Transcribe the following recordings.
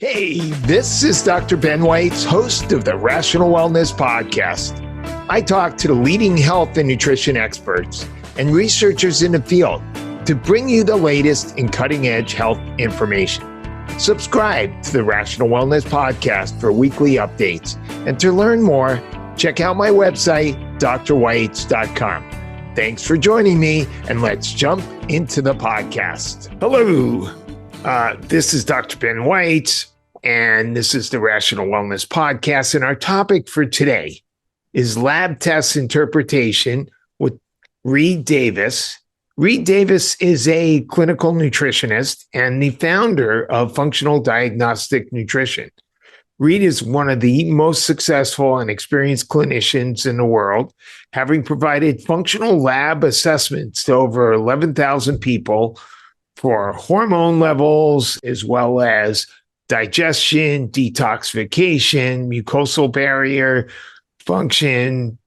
Hey, this is Dr. Ben Weitz, host of the Rational Wellness Podcast. I talk to the leading health and nutrition experts and researchers in the field to bring you the latest in cutting-edge health information. Subscribe to the Rational Wellness Podcast for weekly updates. And to learn more, check out my website, drweitz.com. Thanks for joining me, and let's jump into the podcast. Hello, this is Dr. Ben Weitz, and this is the Rational Wellness Podcast. And our topic for today is lab test interpretation with Reid Davis. Reid Davis is a clinical nutritionist and the founder of Functional Diagnostic Nutrition. Reid is one of the most successful and experienced clinicians in the world, having provided functional lab assessments to over 11,000 people for hormone levels, as well as digestion, detoxification, mucosal barrier function,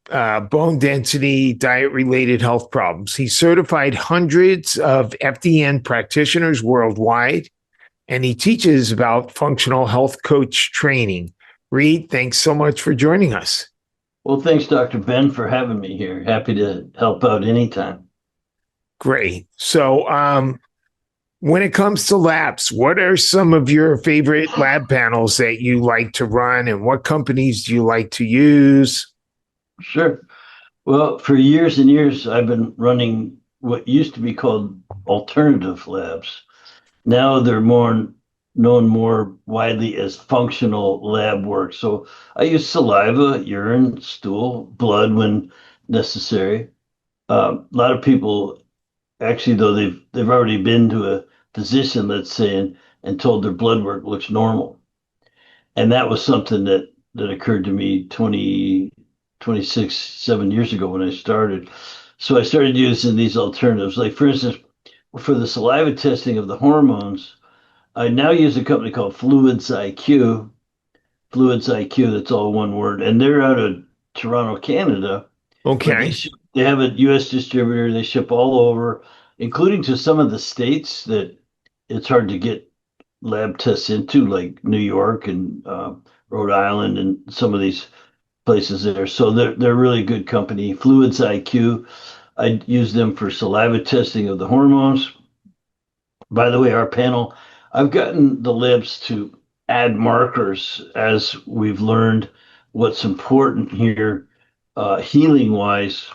bone density, diet-related health problems. He certified hundreds of FDN practitioners worldwide, and he teaches about functional health coach training. Reid, thanks so much for joining us. Well, thanks, Dr. Ben, for having me here. Happy to help out anytime. Great. So when it comes to labs, what are some of your favorite lab panels that you like to run, and what companies do you like to use? Sure. Well, for years and years, I've been running what used to be called alternative labs. Now they're known more widely as functional lab work. So I use saliva, urine, stool, blood when necessary. A lot of people, actually, though, they've already been to a physician, let's say, and told their blood work looks normal. And that was something that occurred to me 7 years ago when I started. So I started using these alternatives. Like, for instance, for the saliva testing of the hormones, I now use a company called Fluids IQ. Fluids IQ, that's all one word. And they're out of Toronto, Canada. Okay. They have a U.S. distributor. They ship all over, including to some of the states that it's hard to get lab tests into, like New York and Rhode Island and some of these places there. So they're a really good company. Fluids IQ, I use them for saliva testing of the hormones. By the way, our panel, I've gotten the labs to add markers as we've learned what's important here, healing-wise.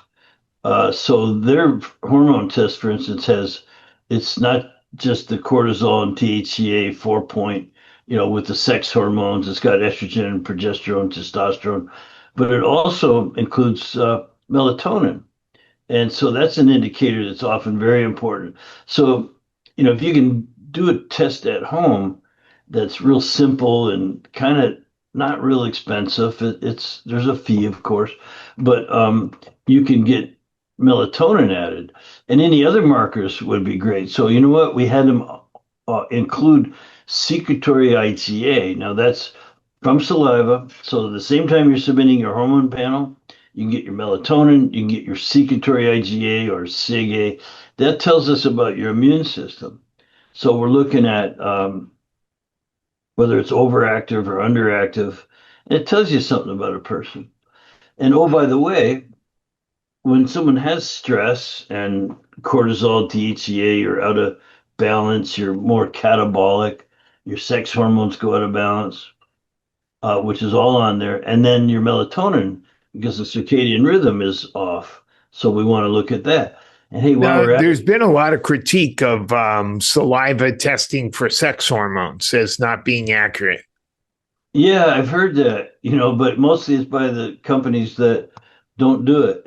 So their hormone test, for instance, it's not just the cortisol and THCA 4-point, with the sex hormones. It's got estrogen, progesterone, testosterone, but it also includes melatonin. And so that's an indicator that's often very important. So, if you can do a test at home that's real simple and kind of not real expensive, there's a fee, of course, but you can get melatonin added, and any other markers would be great. So you know what? We had them include secretory IgA. Now that's from saliva. So at the same time you're submitting your hormone panel, you can get your melatonin, you can get your secretory IgA or SIGA. That tells us about your immune system. So we're looking at whether it's overactive or underactive. And it tells you something about a person. And oh, by the way, when someone has stress and cortisol, THCA, you're out of balance, you're more catabolic, your sex hormones go out of balance, which is all on there. And then your melatonin, because the circadian rhythm is off. So we want to look at that. And hey, there's been a lot of critique of saliva testing for sex hormones as not being accurate. Yeah, I've heard that, but mostly it's by the companies that don't do it.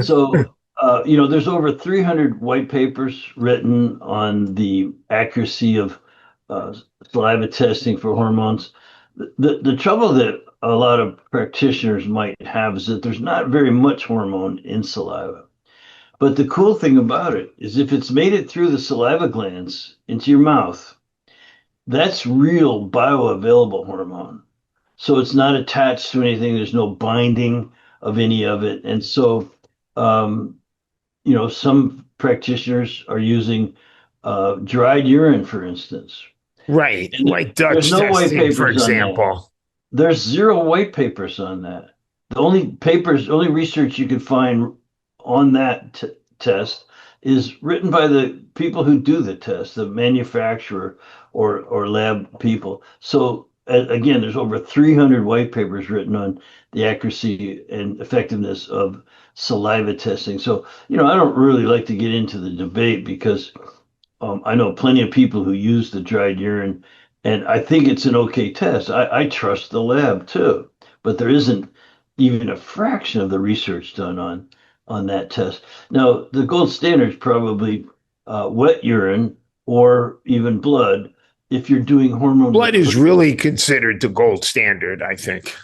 So, there's over 300 white papers written on the accuracy of saliva testing for hormones. The trouble that a lot of practitioners might have is that there's not very much hormone in saliva. But the cool thing about it is if it's made it through the saliva glands into your mouth, that's real bioavailable hormone. So it's not attached to anything. There's no binding of any of it. And so, some practitioners are using dried urine, for instance. Right. And Like there's Dutch no white testing, for papers on that. example. There's zero white papers on that. Only research you can find on that test is written by the people who do the test, the manufacturer or lab people. So again, there's over 300 white papers written on the accuracy and effectiveness of saliva testing. So, I don't really like to get into the debate because I know plenty of people who use the dried urine, and I think it's an okay test. I trust the lab too, but there isn't even a fraction of the research done on that test. Now, the gold standard is probably wet urine or even blood if you're doing hormone Blood is replacement. really considered the gold standard, I think.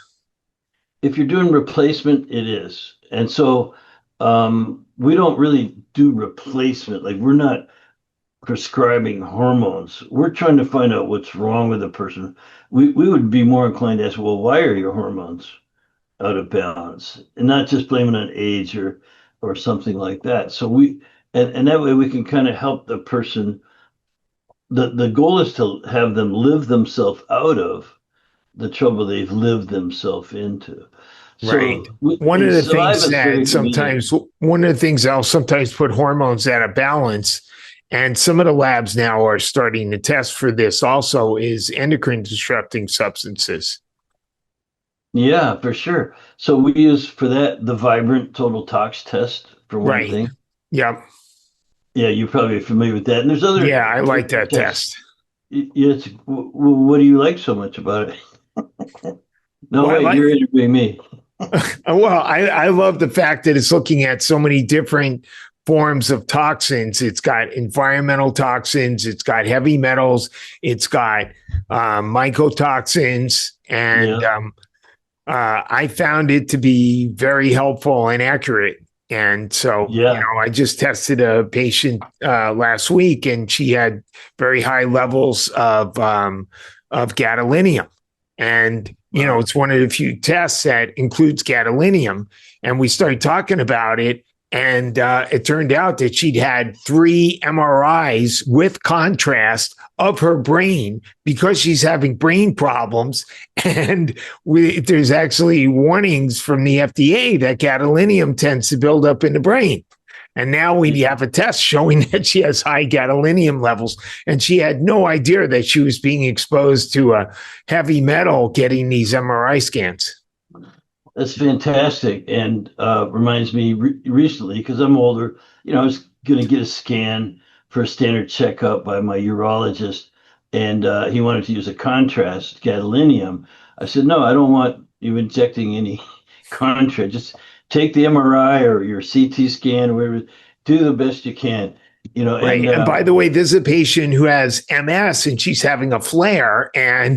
If you're doing replacement, it is, and so we don't really do replacement. Like we're not prescribing hormones. We're trying to find out what's wrong with the person. We would be more inclined to ask, well, why are your hormones out of balance? And not just blame it on age or something like that. So and that way we can kind of help the person. The goal is to have them live themselves out of the trouble they've lived themselves into. Right. So One of the saliva things is very convenient. one of the things I'll sometimes put hormones out of balance, and some of the labs now are starting to test for this also, is endocrine disrupting substances. Yeah, for sure. So we use for that the Vibrant Total Tox test for one Right. thing. Yep. Yeah, you're probably familiar with that. And there's other Yeah, I like that tests. test. What do you like so much about it? No, Well, I wait, like you're interviewing me. I love the fact that it's looking at so many different forms of toxins. It's got environmental toxins, it's got heavy metals, it's got mycotoxins, and Yeah, I found it to be very helpful and accurate. And so, yeah. I just tested a patient last week, and she had very high levels of gadolinium. And Wow. it's one of the few tests that includes gadolinium. And we started talking about it, and it turned out that she'd had 3 MRIs with contrast of her brain because she's having brain problems. And there's actually warnings from the FDA that gadolinium tends to build up in the brain. And now we have a test showing that she has high gadolinium levels, and she had no idea that she was being exposed to a heavy metal getting these MRI scans. That's fantastic, and reminds me recently because I'm older. I was going to get a scan for a standard checkup by my urologist, and he wanted to use a contrast gadolinium. I said, no, I don't want you injecting any contrast. Just take the MRI or your CT scan or whatever. Do the best you can. And Right. And by the way, this is a patient who has MS, and she's having a flare, yeah,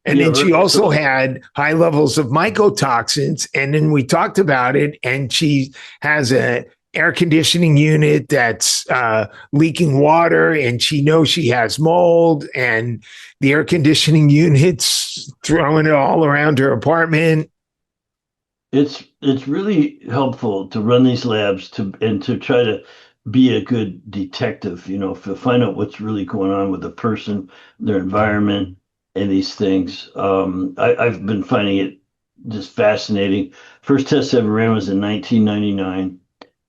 and yeah. then she also So had high levels of mycotoxins. And then we talked about it, and she has a air conditioning unit that's leaking water, and she knows she has mold, and the air conditioning unit's throwing it all around her apartment. it's really helpful to run these labs to try to be a good detective, to find out what's really going on with the person, their environment, and these things. I've been finding it just fascinating. First test I ever ran was in 1999,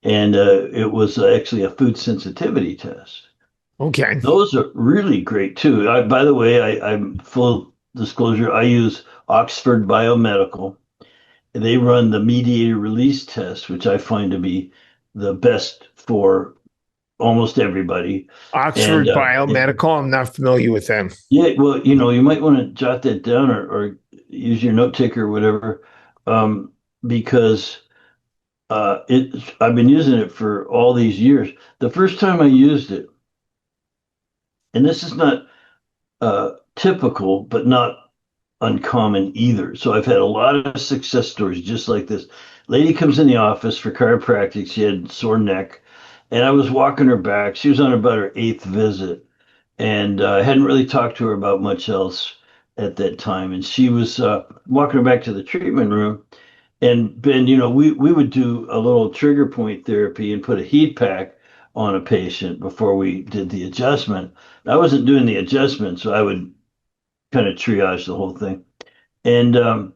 and it was actually a food sensitivity test. Okay. Those are really great too. By the way, I'm full disclosure. I use Oxford Biomedical. They run the mediator release test, which I find to be the best for almost everybody. And Oxford Biomedical, I'm not familiar with them. yeah, well, you might want to jot that down or use your note taker or whatever, because I've been using it for all these years. The first time I used it, and this is not typical, but not uncommon either. So I've had a lot of success stories just like this. Lady comes in the office for chiropractic. She had sore neck, and I was walking her back. She was on about her eighth visit, and I hadn't really talked to her about much else at that time. And she was walking her back to the treatment room. And Ben, we would do a little trigger point therapy and put a heat pack on a patient before we did the adjustment. I wasn't doing the adjustment, so I would kind of triage the whole thing. And I'm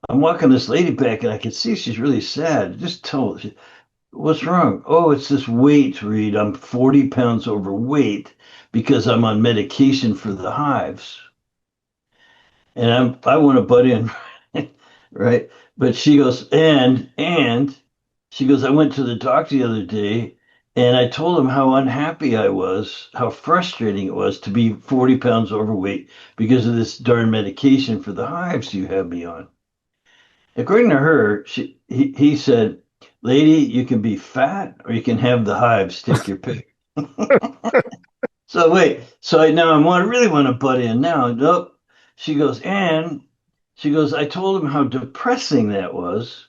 walking this lady back, and I can see she's really sad. Just tell her, what's wrong? Oh, it's this weight, Reid. I'm 40 pounds overweight because I'm on medication for the hives. And I want to butt in, right? But she goes, and she goes, I went to the doctor the other day and I told him how unhappy I was, how frustrating it was to be 40 pounds overweight because of this darn medication for the hives you have me on. According to her, he said, lady, you can be fat or you can have the hives. Take your pick. So wait, now I really want to butt in now. Nope. She goes, I told him how depressing that was.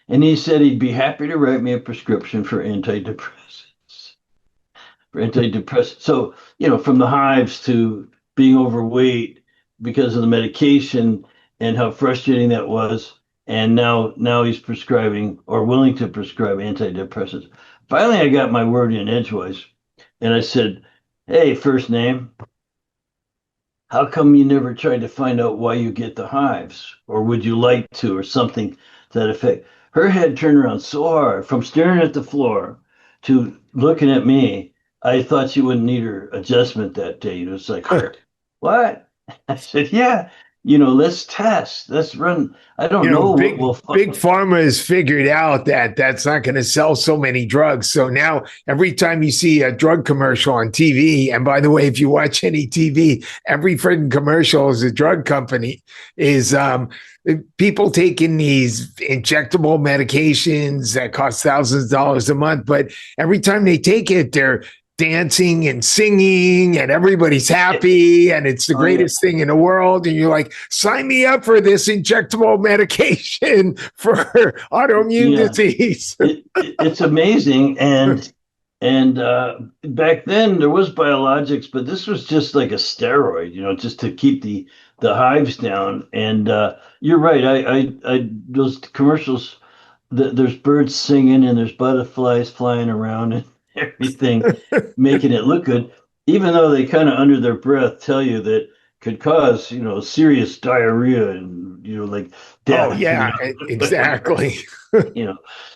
And he said he'd be happy to write me a prescription for antidepressants. So, from the hives to being overweight because of the medication and how frustrating that was. And now he's prescribing or willing to prescribe antidepressants. Finally, I got my word in edgewise. And I said, hey, first name, how come you never tried to find out why you get the hives? Or would you like to, or something to that effect? Her head turned around so hard from staring at the floor to looking at me. I thought she wouldn't need her adjustment that day. It's like, what? I said, yeah, let's test. Let's run. I don't know big, what we'll find. Big Pharma has figured out that that's not going to sell so many drugs. So now every time you see a drug commercial on TV, and by the way, if you watch any TV, every freaking commercial is a drug company, is people taking these injectable medications that cost thousands of dollars a month. But every time they take it, they're dancing and singing and everybody's happy and it's the greatest thing in the world. And you're like, sign me up for this injectable medication for autoimmune disease. It's amazing. And back then there was biologics, but this was just like a steroid, just to keep the hives down. And you're right. I those commercials, there's birds singing and there's butterflies flying around and everything, making it look good, even though they kind of under their breath tell you that could cause, serious diarrhea and, like death. Oh, yeah, exactly.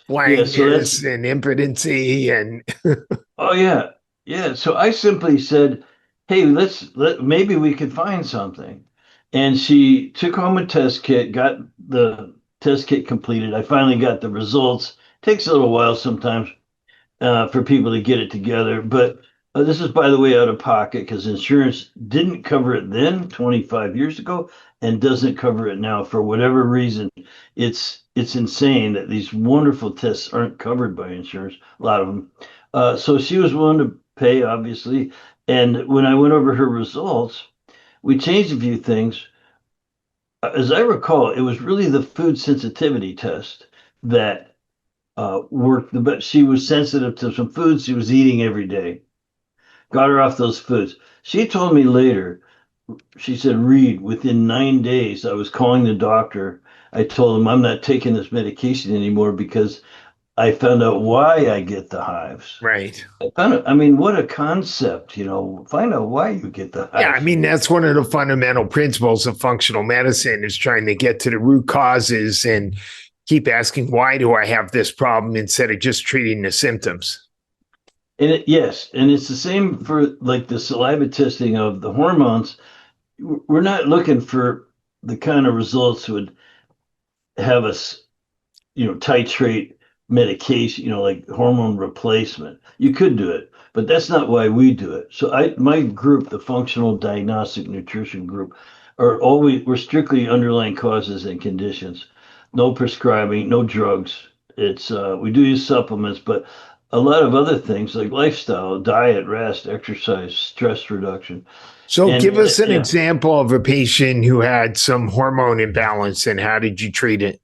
Blindness and impotency and. Oh, yeah. Yeah. So I simply said, hey, maybe we could find something. And she took home a test kit, got the test kit completed. I finally got the results. Takes a little while sometimes for people to get it together. But this is, by the way, out of pocket because insurance didn't cover it then, 25 years ago, and doesn't cover it now for whatever reason. It's insane that these wonderful tests aren't covered by insurance, a lot of them. So she was willing to pay, obviously. And when I went over her results, we changed a few things. As I recall, it was really the food sensitivity test that worked the best. She was sensitive to some foods she was eating every day. Got her off those foods. She told me later, she said, Reid, within 9 days, I was calling the doctor. I told him I'm not taking this medication anymore because I found out why I get the hives. Right. What a concept, find out why you get the hives. Yeah, that's one of the fundamental principles of functional medicine is trying to get to the root causes and keep asking, why do I have this problem instead of just treating the symptoms? And yes, and it's the same for like the saliva testing of the hormones. We're not looking for the kind of results would have us, titrate medication, like hormone replacement. You could do it, but that's not why we do it. So my group, the Functional Diagnostic Nutrition group, we're strictly underlying causes and conditions. No prescribing, no drugs. It's we do use supplements, but a lot of other things like lifestyle, diet, rest, exercise, stress reduction. So give us an example of a patient who had some hormone imbalance and how did you treat it?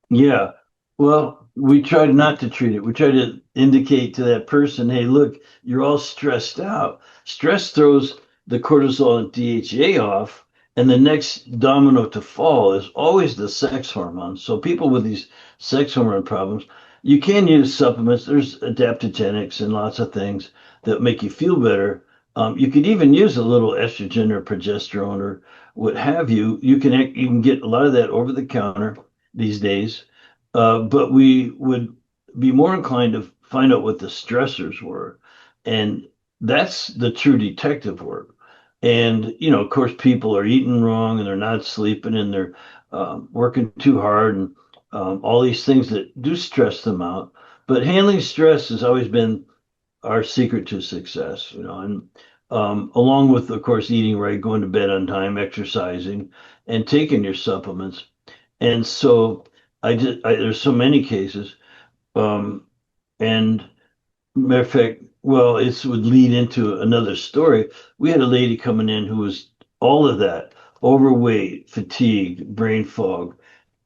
Yeah. Well, we tried not to treat it. We tried to indicate to that person, hey, look, you're all stressed out. Stress throws the cortisol and DHEA off. And the next domino to fall is always the sex hormone. So people with these sex hormone problems, You can use supplements. There's adaptogenics and lots of things that make you feel better. You could even use a little estrogen or progesterone or what have you. You can get a lot of that over the counter these days. But we would be more inclined to find out what the stressors were, and that's the true detective work. And of course, people are eating wrong and they're not sleeping and they're working too hard and all these things that do stress them out. But handling stress has always been our secret to success, and along with, of course, eating right, going to bed on time, exercising, and taking your supplements. And so there's so many cases. Um, and matter of fact, well, it would lead into another story. We had a lady coming in who was all of that, overweight, fatigue, brain fog,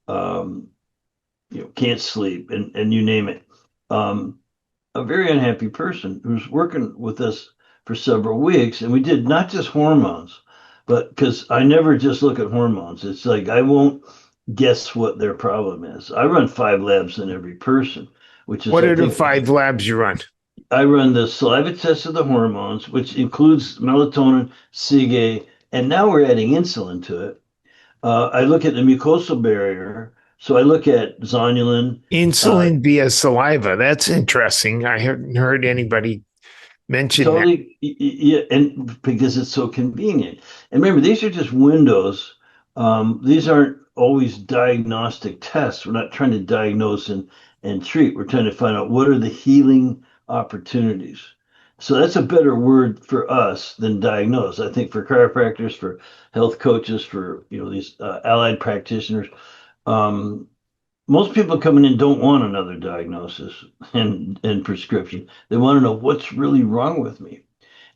um, can't sleep, and you name it. Um, a very unhappy person who's working with us for several weeks, and we did not just hormones, but because I never just look at hormones. It's like I won't guess what their problem is. I run 5 labs in every person, which is What I are the think 5 labs you run? I run the saliva test of the hormones, which includes melatonin, CGA, and now we're adding insulin to it. I look at the mucosal barrier. So I look at zonulin. Uh, Insulin via saliva. That's interesting. I haven't heard anybody mention that. Totally, yeah, and because it's so convenient. And remember, these are just windows. These aren't always diagnostic tests. We're not trying to diagnose and treat. We're trying to find out what are the healing opportunities. So that's a better word for us than diagnose. I think for chiropractors, for health coaches, for these allied practitioners, um, most people coming in don't want another diagnosis and prescription. They want to know what's really wrong with me.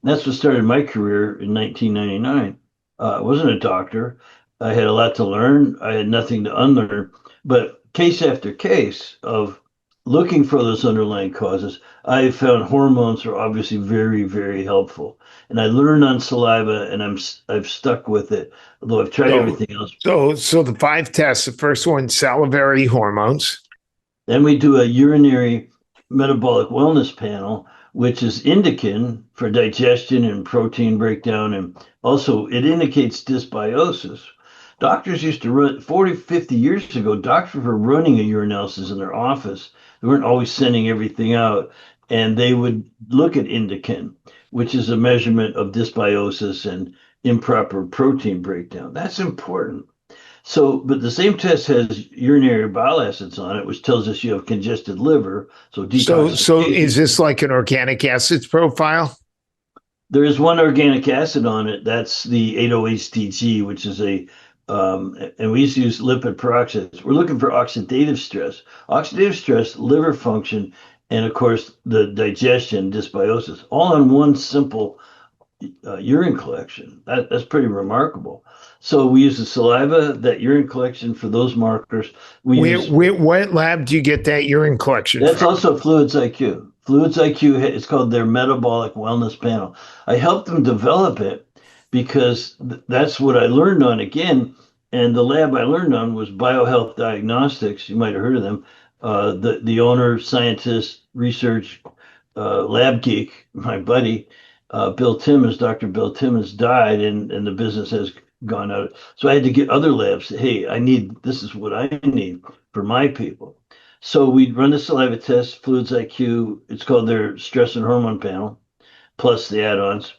And that's what started my career in 1999. I wasn't a doctor. I had a lot to learn. I had nothing to unlearn. But case after case of looking for those underlying causes, I found hormones are obviously very, very helpful. And I learned on saliva, and I've stuck with it. Although I've tried So, everything else. so the 5 tests. The first one, salivary hormones. Then we do a urinary metabolic wellness panel, which is indicated for digestion and protein breakdown. And also, it indicates dysbiosis. Doctors used to run 40, 50 years ago, doctors were running a urinalysis in their office. They weren't always sending everything out. And they would look at indican, which is a measurement of dysbiosis and improper protein breakdown. That's important. So, but the same test has urinary bile acids on it, which tells us you have congested liver. So So detoxification. is this like an organic acids profile? There is one organic acid on it. That's the 8-OHTG, which is and we used to use lipid peroxides. We're looking for oxidative stress, liver function, and of course the digestion, dysbiosis, all in one simple urine collection. That's pretty remarkable. So we use the saliva, that urine collection for those markers. We use What lab do you get that urine collection That's from? also Fluids IQ. Fluids IQ is called their metabolic wellness panel. I helped them develop it because that's what I learned on again. And the lab I learned on was Biohealth Diagnostics. You might have heard of them. The owner, scientist, research lab geek, my buddy, Bill Timmons, Dr. Bill Timmons died and the business has gone out. So I had to get other labs. Hey, this is what I need for my people. So we run the saliva test, Fluids IQ. It's called their stress and hormone panel, plus the add-ons.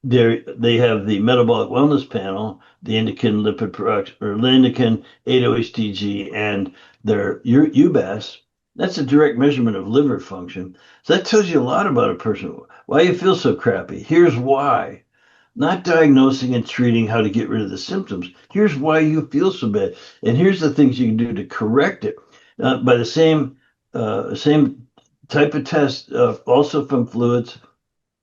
They have the metabolic wellness panel, the indican lipid peroxide or indican 8-OHTG, and their UBAS. That's a direct measurement of liver function. So that tells you a lot about a person. Why you feel so crappy. Here's why. Not diagnosing and treating how to get rid of the symptoms. Here's why you feel so bad, and here's the things you can do to correct it. By the same type of test, also from Fluids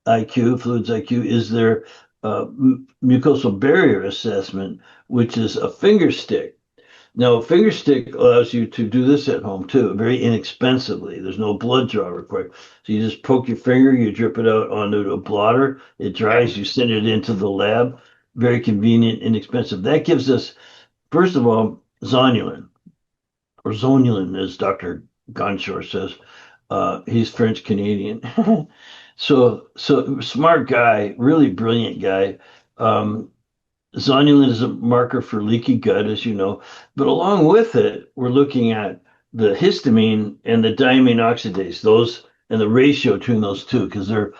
IQ is their mucosal barrier assessment, which is a finger stick. Now, a finger stick allows you to do this at home too, very inexpensively. There's no blood draw required. So you just poke your finger, you drip it out onto a blotter, it Yeah. dries, you send it into the lab. Very convenient, inexpensive. That gives us, first of all, zonulin, or zonulin, as Dr. Gonchor says. He's French Canadian. So smart guy, really brilliant guy. Um, Zonulin is a marker for leaky gut, as you know, but along with it, we're looking at the histamine and the diamine oxidase, those and the ratio between those two, because they're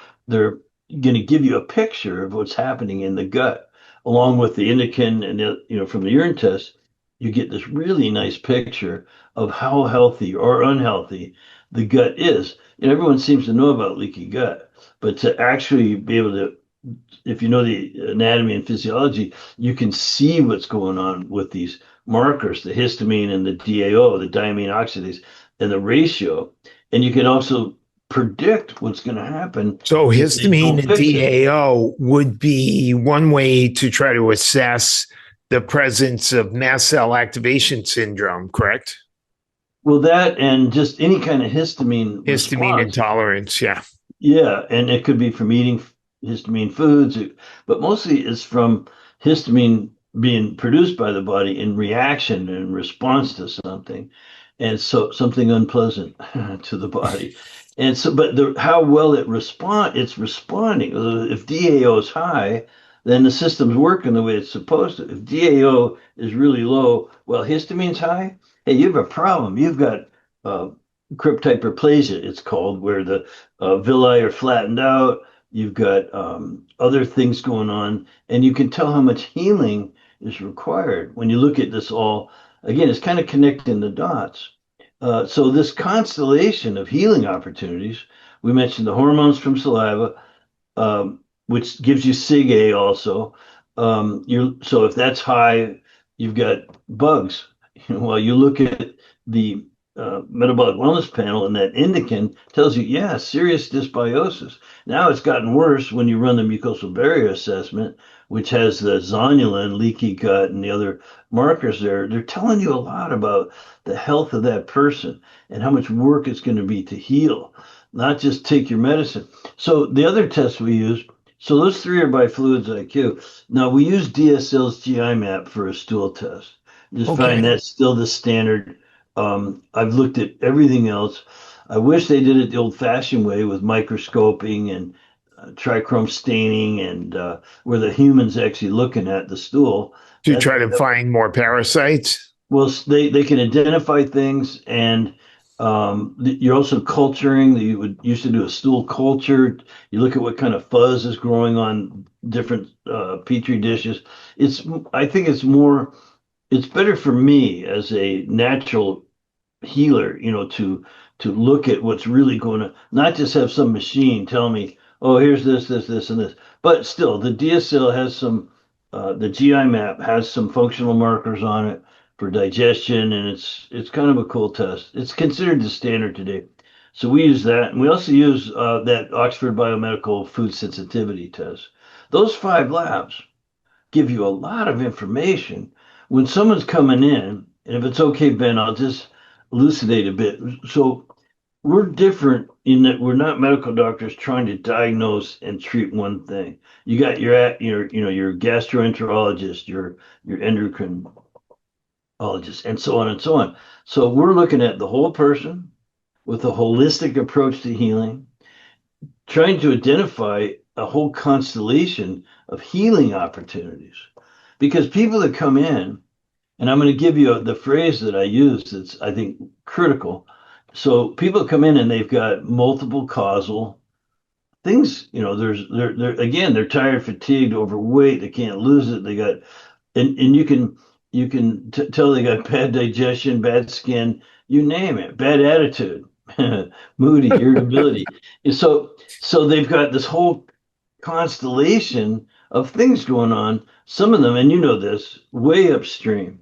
going to give you a picture of what's happening in the gut, along with the endocrine and from the urine test, you get this really nice picture of how healthy or unhealthy the gut is. And everyone seems to know about leaky gut, but to actually be able to, if you know the anatomy and physiology, you can see what's going on with these markers, the histamine and the DAO, the diamine oxidase, and the ratio. And you can also predict what's going to happen So if they histamine don't and fix it. DAO would be one way to try to assess the presence of mast cell activation syndrome, correct? Well, that and just any kind of histamine Histamine response. intolerance, yeah. Yeah, and it could be from eating histamine foods, but mostly it's from histamine being produced by the body in reaction and response to something, and so something unpleasant to the body. And so, but how well it's responding. If DAO is high, then the system's working the way it's supposed to. If DAO is really low, well, histamine's high, hey, you have a problem. You've got uh, crypt hyperplasia, it's called, where the villi are flattened out. You've got other things going on, and you can tell how much healing is required when you look at this all. Again, it's kind of connecting the dots. So this constellation of healing opportunities, we mentioned the hormones from saliva, which gives you SIG-A also. So if that's high, you've got bugs. While you look at the metabolic wellness panel, and that endocrine tells you, yeah, serious dysbiosis. Now it's gotten worse when you run the mucosal barrier assessment, which has the zonulin, leaky gut, and the other markers there. They're telling you a lot about the health of that person and how much work it's going to be to heal, not just take your medicine. So the other tests we use, so those three are by Fluids IQ. Now we use DSL's GI map for a stool test. Just find Okay. that's still the standard. I've looked at everything else. I wish they did it the old-fashioned way with microscoping and trichrome staining, and where the human's actually looking at the stool. To try to find more parasites? Well, they can identify things, and you're also culturing. You would used to do a stool culture. You look at what kind of fuzz is growing on different petri dishes. It's I think it's more. It's better for me as a natural healer, to look at what's really going on, not just have some machine tell me, oh, here's this, and this. But still, the DSL has the GI map has some functional markers on it for digestion, and it's kind of a cool test. It's considered the standard today. So we use that, and we also use that Oxford Biomedical Food Sensitivity test. Those five labs give you a lot of information when someone's coming in. And if it's okay, Ben, I'll just elucidate a bit. So we're different in that we're not medical doctors trying to diagnose and treat one thing. You got your gastroenterologist, your endocrinologist, and so on and so on. So we're looking at the whole person with a holistic approach to healing, trying to identify a whole constellation of healing opportunities. Because people that come in, and I'm going to give you the phrase that I use that's, I think, critical. So people come in and they've got multiple causal things. They're again, they're tired, fatigued, overweight, they can't lose it. They got, and you can tell they got bad digestion, bad skin, you name it, bad attitude, moody, irritability. And so they've got this whole constellation of things going on. Some of them, and you know this, way upstream,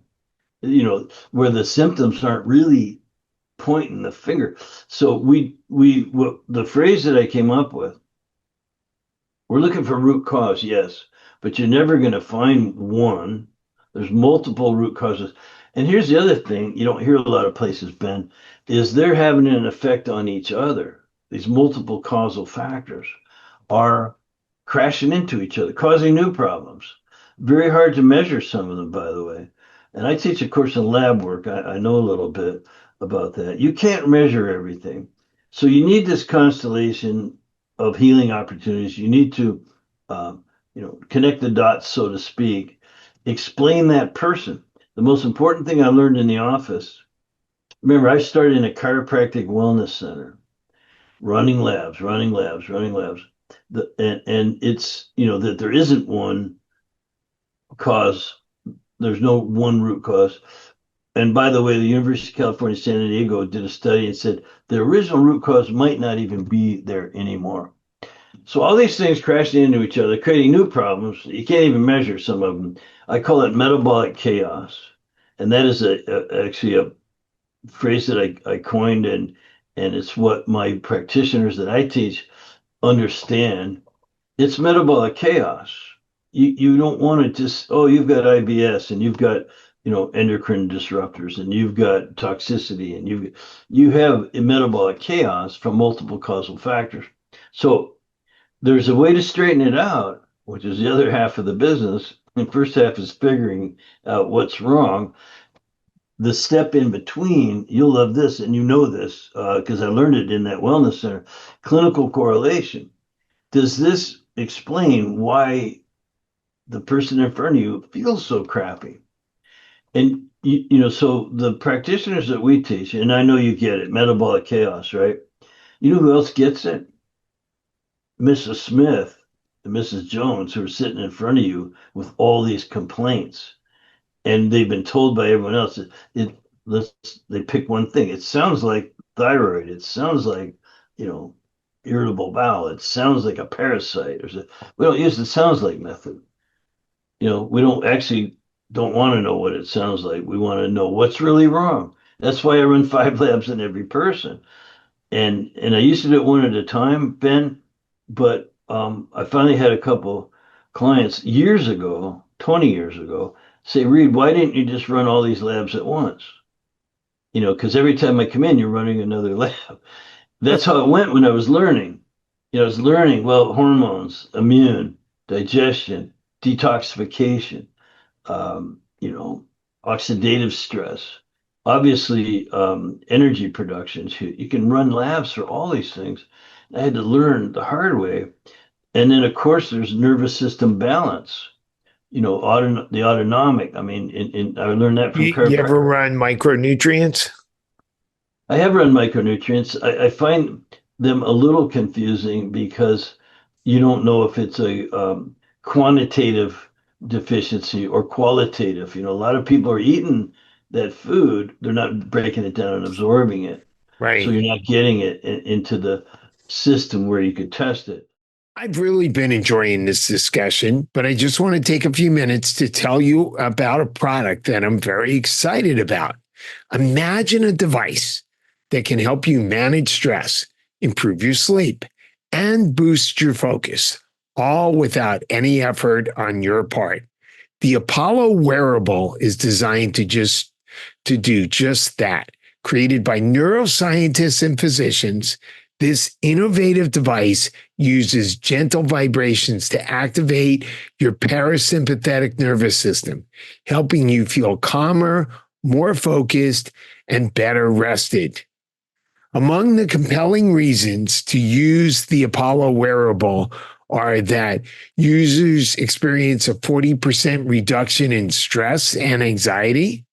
where the symptoms aren't really pointing the finger. So the phrase that I came up with, we're looking for root cause, yes, but you're never going to find one. There's multiple root causes. And here's the other thing you don't hear a lot of places, Ben, is they're having an effect on each other. These multiple causal factors are crashing into each other, causing new problems. Very hard to measure some of them, by the way. And I teach a course in lab work. I know a little bit. about that. You can't measure everything. So you need this constellation of healing opportunities. You need to, connect the dots, so to speak, explain that person. The most important thing I learned in the office, remember, I started in a chiropractic wellness center, running labs, running labs, running labs. And it's, that there isn't one cause. There's no one root cause. And by the way, the University of California, San Diego did a study and said the original root cause might not even be there anymore. So all these things crashing into each other, creating new problems. You can't even measure some of them. I call it metabolic chaos. And that is actually a phrase that I coined, and it's what my practitioners that I teach understand. It's metabolic chaos. You don't want to just, oh, you've got IBS and you've got, endocrine disruptors and you've got toxicity and you have a metabolic chaos from multiple causal factors. So there's a way to straighten it out, which is the other half of the business. The first half is figuring out what's wrong. The step in between, you'll love this, and this because I learned it in that wellness center. Clinical correlation. Does this explain why the person in front of you feels so crappy? And so the practitioners that we teach, and I know you get it, metabolic chaos, right? You know who else gets it? Mrs. Smith and Mrs. Jones, who are sitting in front of you with all these complaints, and they've been told by everyone else they pick one thing. It sounds like thyroid. It sounds like irritable bowel. It sounds like a parasite. We don't use the sounds like method. We don't want to know what it sounds like. We want to know what's really wrong. That's why I run 5 labs in every person. And I used to do it one at a time, Ben, but I finally had a couple clients years ago, 20 years ago, say, Reid, why didn't you just run all these labs at once? Because every time I come in, you're running another lab. That's how it went when I was learning. I was learning, well, hormones, immune, digestion, detoxification, oxidative stress, obviously energy production. You can run labs for all these things. I had to learn the hard way. And then, of course, there's nervous system balance, the autonomic. I mean, I learned that from You ever chiropractic. run micronutrients? I have run micronutrients. I find them a little confusing because you don't know if it's a quantitative deficiency or qualitative. A lot of people are eating that food, they're not breaking it down and absorbing it. So Right. you're not getting it into the system where you could test it. I've really been enjoying this discussion, but I just want to take a few minutes to tell you about a product that I'm very excited about. Imagine a device that can help you manage stress, improve your sleep, and boost your focus, all without any effort on your part. The Apollo wearable is designed to do just that. Created by neuroscientists and physicians, this innovative device uses gentle vibrations to activate your parasympathetic nervous system, helping you feel calmer, more focused, and better rested. Among the compelling reasons to use the Apollo wearable are that users experience a 40% reduction in stress and anxiety.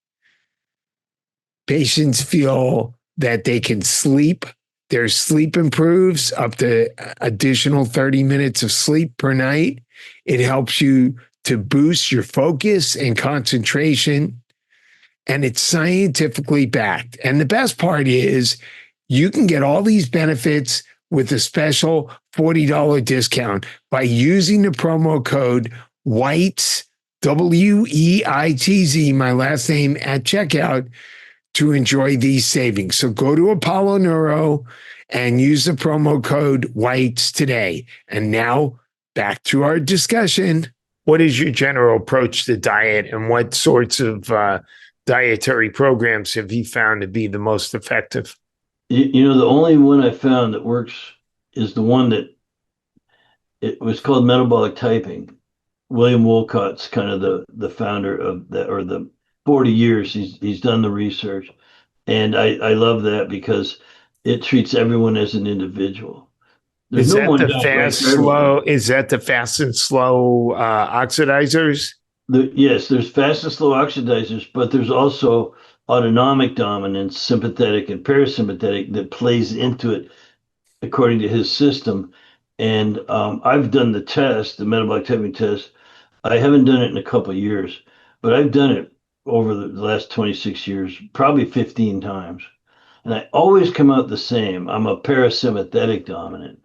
Patients feel that they can sleep. Their sleep improves up to additional 30 minutes of sleep per night. It helps you to boost your focus and concentration. And it's scientifically backed. And the best part is you can get all these benefits with a special $40 discount by using the promo code Weitz, Weitz, my last name, at checkout to enjoy these savings. So go to Apollo Neuro and use the promo code Weitz today. And now back to our discussion. What is your general approach to diet, and what sorts of dietary programs have you found to be the most effective? The only one I found that works is the one that it was called metabolic typing. William Wolcott's kind of the founder of that, or the 40 years he's done the research. And I love that because it treats everyone as an individual. There's Is no that one the diet right fast, for everyone. slow? Is that the fast and slow oxidizers? Yes, there's fast and slow oxidizers, but there's also autonomic dominance, sympathetic and parasympathetic, that plays into it according to his system. And I've done the test, the metabolic typing test. I haven't done it in a couple of years, but I've done it over the last 26 years, probably 15 times. And I always come out the same. I'm a parasympathetic dominant.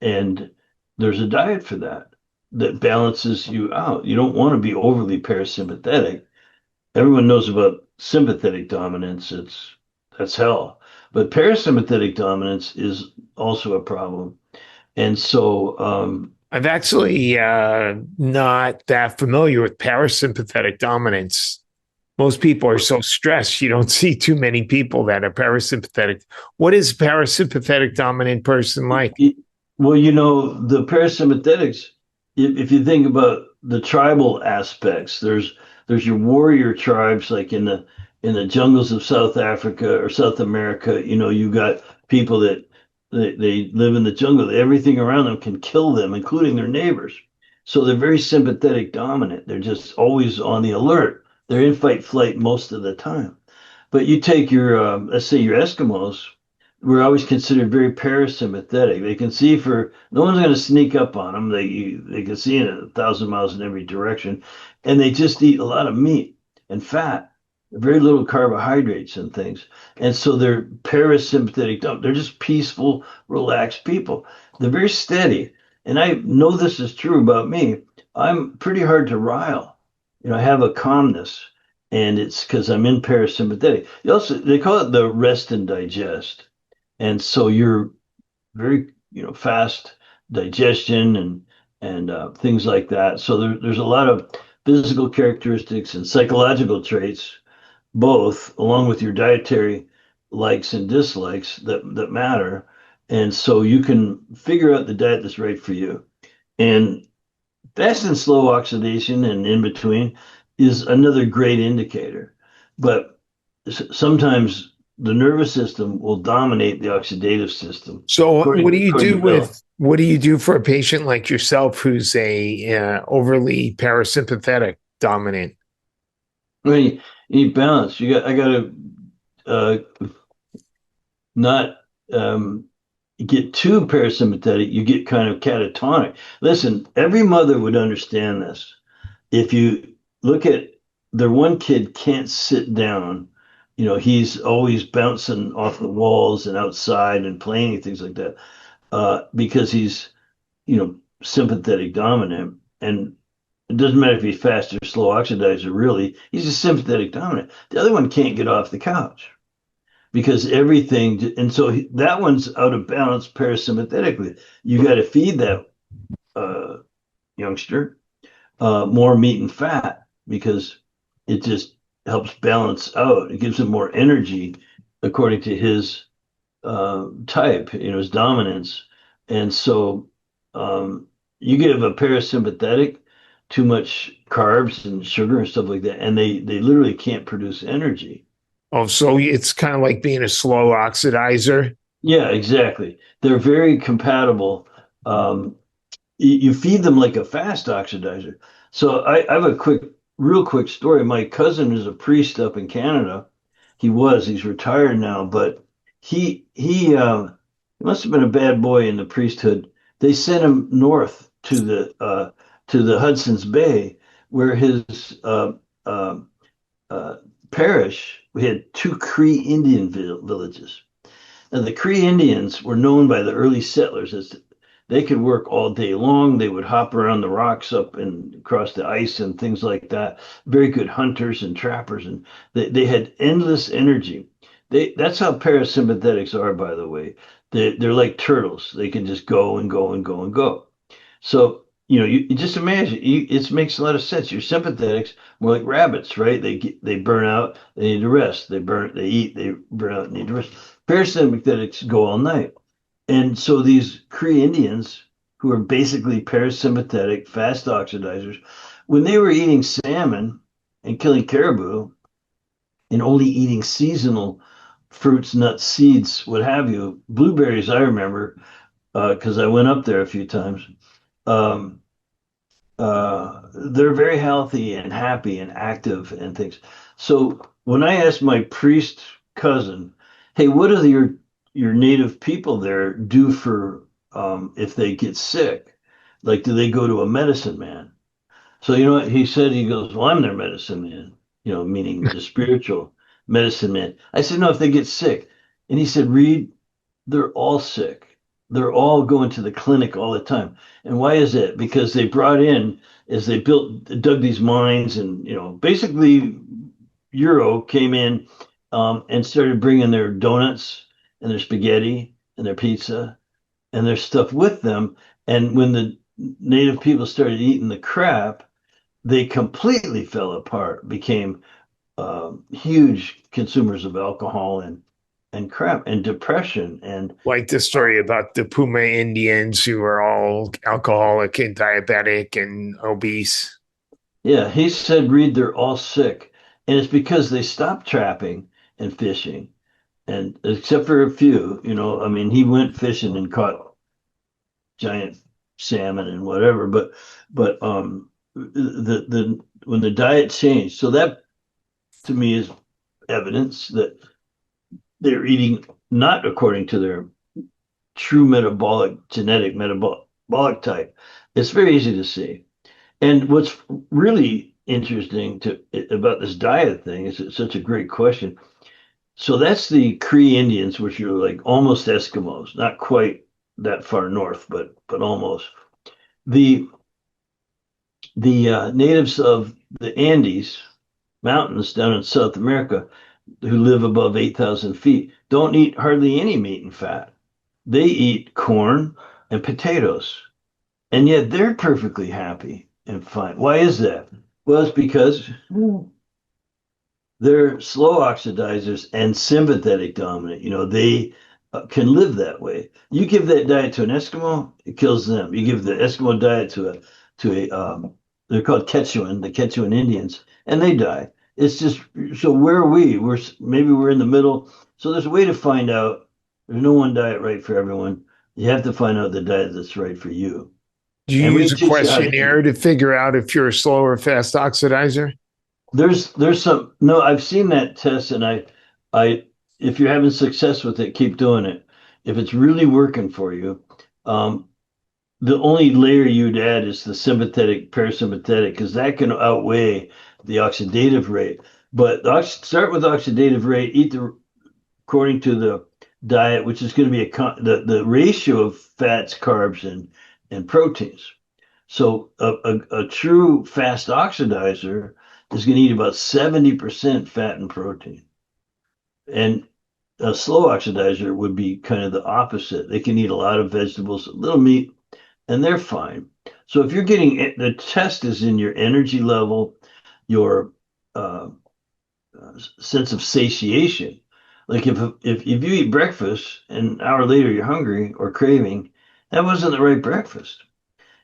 And there's a diet for that that balances you out. You don't want to be overly parasympathetic. Everyone knows about sympathetic dominance. That's hell. But parasympathetic dominance is also a problem. And so, I've actually not that familiar with parasympathetic dominance. Most people are so stressed, you don't see too many people that are parasympathetic. What is a parasympathetic dominant person like? well, the parasympathetics, if you think about the tribal aspects, there's your warrior tribes like in the jungles of South Africa or South America. You got people that they live in the jungle. Everything around them can kill them, including their neighbors. So they're very sympathetic dominant. They're just always on the alert. They're in fight flight most of the time. But you take let's say your Eskimos, were always considered very parasympathetic. They can see no one's going to sneak up on them. They can see in 1,000 miles in every direction, and they just eat a lot of meat and fat, very little carbohydrates and things. And so they're parasympathetic. They're just peaceful, relaxed people. They're very steady. And I know this is true about me. I'm pretty hard to rile. I have a calmness, and it's because I'm in parasympathetic. They call it the rest and digest, and so you're very fast digestion and things like that. So there's a lot of physical characteristics and psychological traits, both along with your dietary likes and dislikes that matter. And so you can figure out the diet that's right for you. And fast and slow oxidation and in between is another great indicator. But sometimes the nervous system will dominate the oxidative system. So, According to Bill. what do you do for a patient like yourself who's a overly parasympathetic dominant? I mean, you need balance. I got to uh, not get too parasympathetic. You get kind of catatonic. Listen, every mother would understand this. If you look at their one kid can't sit down, he's always bouncing off the walls and outside and playing and things like that, because he's, sympathetic dominant. And it doesn't matter if he's fast or slow oxidizer, really, he's a sympathetic dominant. The other one can't get off the couch because everything, and so that one's out of balance parasympathetically. You got to feed that uh, youngster more meat and fat because it just helps balance out. It gives him more energy according to his type, his dominance. And so you give a parasympathetic too much carbs and sugar and stuff like that, and they literally can't produce energy. Oh, so it's kind of like being a slow oxidizer. Yeah, exactly. They're very compatible. Um, you feed them like a fast oxidizer. So I have real quick story. My cousin is a priest up in Canada. He's retired now, but he must have been a bad boy in the priesthood. They sent him north to the Hudson's Bay, where his uh, parish. We had two Cree Indian villages. And the Cree Indians were known by the early settlers as they could work all day long. They would hop around the rocks up and across the ice and things like that. Very good hunters and trappers, and they had endless energy. That's how parasympathetics are, by the way. They're like turtles. They can just go and go and go and go. So you just imagine. It makes a lot of sense. Your sympathetics more like rabbits, right? They burn out. They need to rest. They eat. They burn out. They need to rest. Parasympathetics go all night. And so these Cree Indians, who are basically parasympathetic, fast oxidizers, when they were eating salmon and killing caribou and only eating seasonal fruits, nuts, seeds, what have you. Blueberries, I remember, because I went up there a few times. Um, they're very healthy and happy and active and things. So when I asked my priest cousin, "Hey, what do your native people there do for if they get sick? Like, do they go to a medicine man?" So you know what he said? He goes, "Well, I'm their medicine man," meaning the spiritual medicine man. I said, "No, if they get sick," and he said, "Reid, they're all sick. They're all going to the clinic all the time. And why is that? Because they brought in, as they dug these mines, and basically Euro came in and started bringing their donuts and their spaghetti and their pizza and their stuff with them. And when the native people started eating the crap, they completely fell apart, became huge consumers of alcohol and crap and depression and Like the story about the Puma Indians who are all alcoholic and diabetic and obese. yeah, he said, Reid, they're all sick. And it's because they stopped trapping and fishing. And except for a few, I mean, he went fishing and caught giant salmon and whatever, but the when the diet changed, so that to me is evidence that they're eating not according to their true genetic metabolic type. It's very easy to see. And what's really interesting about this diet thing is it's such a great question. So that's the Cree Indians, which are like almost Eskimos, not quite that far north, but almost. The natives of the Andes mountains down in South America who live above 8,000 feet don't eat hardly any meat and fat. They eat corn and potatoes, and yet they're perfectly happy and fine. Why is that? Well, it's because they're slow oxidizers and sympathetic dominant. They can live that way. You give that diet to an Eskimo, it kills them. You give the Eskimo diet to a they're called Quechuan, the Quechuan Indians, and they die. It's just so where are we? Maybe we're in the middle. So there's a way to find out. There's no one diet right for everyone. You have to find out the diet that's right for you. Do you And we use a teach you how to questionnaire eat. to figure out if you're a slow or fast oxidizer? There's some no, I've seen that test, and I if you're having success with it, keep doing it. If it's really working for you, um, the only layer you'd add is the sympathetic, parasympathetic, because that can outweigh the oxidative rate. But start with oxidative rate, eat according to the diet, which is going to be the ratio of fats, carbs, and proteins. So a true fast oxidizer is going to eat about 70% fat and protein. And a slow oxidizer would be kind of the opposite. They can eat a lot of vegetables, a little meat, and they're fine. So if you're getting the test is in your energy level, your sense of satiation. Like if you eat breakfast and an hour later you're hungry or craving, that wasn't the right breakfast.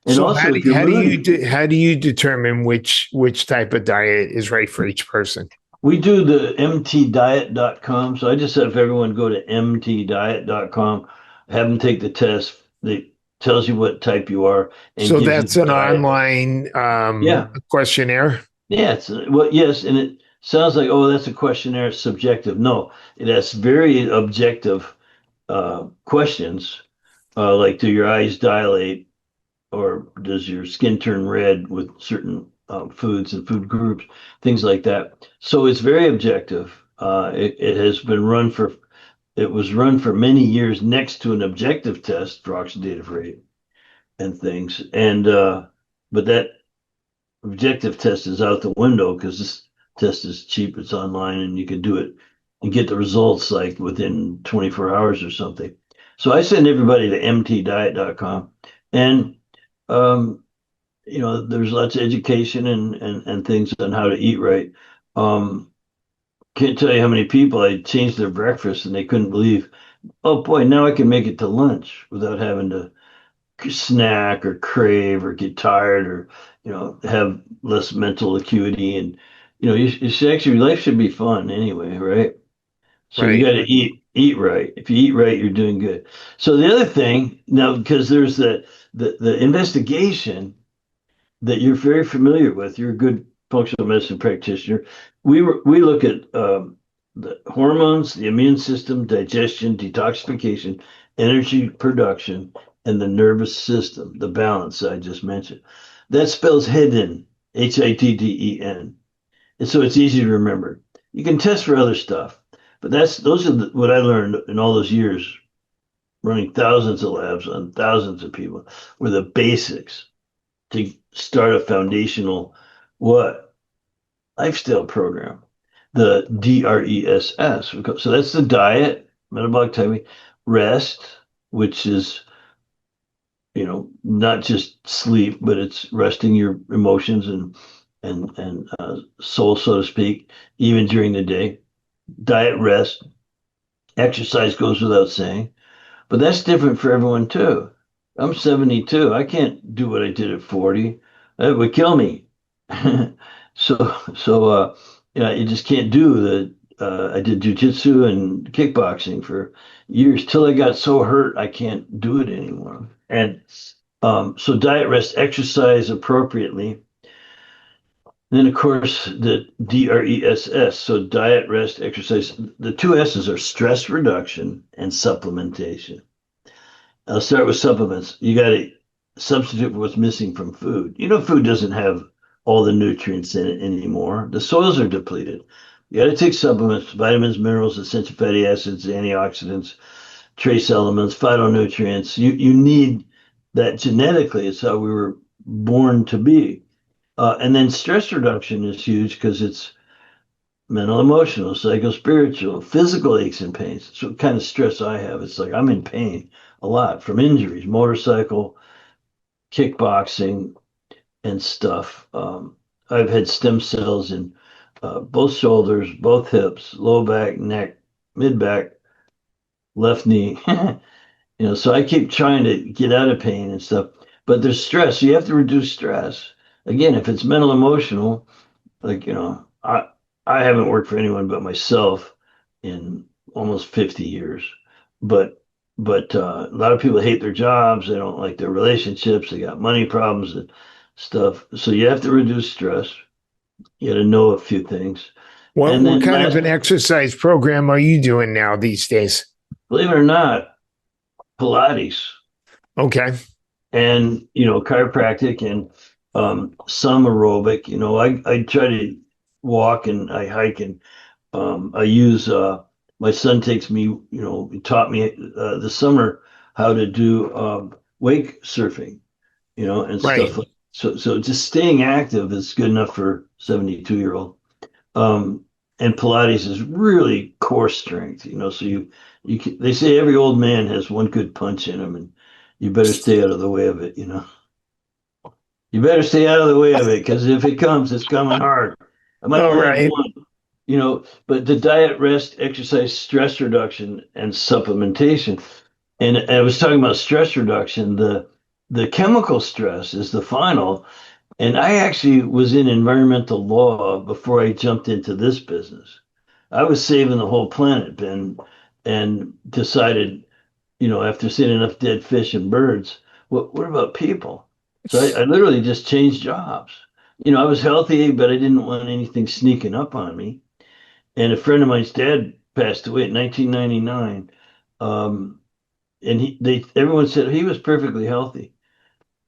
And So also, if you're really how do you determine which type of diet is right for each person? we do the mtdiet.com. So I just have everyone go to mtdiet.com, have them take the test. It tells you what type you are and So gives you that's the an diet. online Yeah. questionnaire. Yeah. Well, yes. And it sounds like, oh, that's a questionnaire. It's subjective. No, it has very objective questions like do your eyes dilate or does your skin turn red with certain foods and food groups, things like that. So it's very objective. It has been it was run for many years next to an objective test for oxidative rate and things. But that objective test is out the window because this test is cheap. It's online and you can do it and get the results like within 24 hours or something. So I send everybody to mtdiet.com and um, there's lots of education and things on how to eat right. Um, can't tell you how many people I changed their breakfast and they couldn't believe, oh boy, now I can make it to lunch without having to snack or crave or get tired or, have less mental acuity. And you should actually, life should be fun anyway, right? So you Right. got to eat right. If you eat right, you're doing good. So the other thing now, because there's the investigation that you're very familiar with, you're a good functional medicine practitioner. We look at the hormones, the immune system, digestion, detoxification, energy production, and the nervous system, the balance I just mentioned. That spells hidden, HIDDEN. And so it's easy to remember. You can test for other stuff, but those are what I learned in all those years running thousands of labs on thousands of people were the basics to start a foundational what lifestyle program. The DRESS. So that's the diet, metabolic timing, rest, which is not just sleep, but it's resting your emotions and soul, so to speak, even during the day. Diet, rest, exercise goes without saying, but that's different for everyone too. I'm 72. I can't do what I did at 40. That would kill me. So yeah, you just can't do the. I did jujitsu and kickboxing for years till I got so hurt I can't do it anymore. And so diet, rest, exercise appropriately. And then of course the DRESS. So diet, rest, exercise. The two S's are stress reduction and supplementation. I'll start with supplements. You got to substitute for what's missing from food. Food doesn't have all the nutrients in it anymore. The soils are depleted. You got to take supplements, vitamins, minerals, essential fatty acids, antioxidants, trace elements, phytonutrients. You need that genetically. It's how we were born to be. And then stress reduction is huge because it's mental, emotional, psycho-spiritual, physical aches and pains. It's what kind of stress I have. It's like I'm in pain a lot from injuries, motorcycle, kickboxing, and stuff. I've had stem cells in both shoulders, both hips, low back, neck, mid back, left knee. So I keep trying to get out of pain and stuff. But there's stress. So you have to reduce stress. Again, if it's mental, emotional, like I haven't worked for anyone but myself in almost 50 years, but a lot of people hate their jobs, they don't like their relationships, they got money problems and stuff, so you have to reduce stress. You got to know a few things. What And what then kind of last, an exercise program are you doing now these days? believe it or not, Pilates Okay. and chiropractic and some aerobic. I try to walk and I hike and I use my son takes me, he taught me this summer how to do wake surfing, and Right. stuff like so just staying active is good enough for 72-year-old. Um, and Pilates is really core strength, so they say every old man has one good punch in him and you better stay out of the way of it. You better stay out of the way of it because if it comes, it's coming hard. I might All only have right. one, but the diet, rest, exercise, stress reduction, and supplementation. And I was talking about stress reduction. The chemical stress is the final. And I actually was in environmental law before I jumped into this business. I was saving the whole planet, Ben, and decided, after seeing enough dead fish and birds, what about people? So I literally just changed jobs. I was healthy, but I didn't want anything sneaking up on me. And a friend of mine's dad passed away in 1999. And everyone said he was perfectly healthy.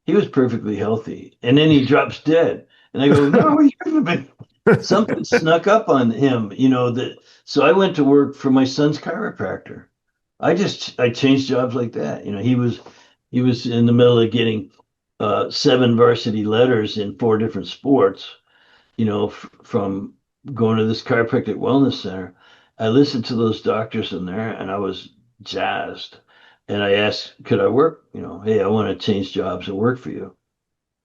He was perfectly healthy. And then he drops dead. And I go, no, he couldn't have been. Something snuck up on him, that. So I went to work for my son's chiropractor. I changed jobs like that. He was in the middle of getting 7 varsity letters in 4 different sports, from going to this chiropractic wellness center. I listened to those doctors in there and I was jazzed. And I asked, could I work? Hey, I want to change jobs and work for you.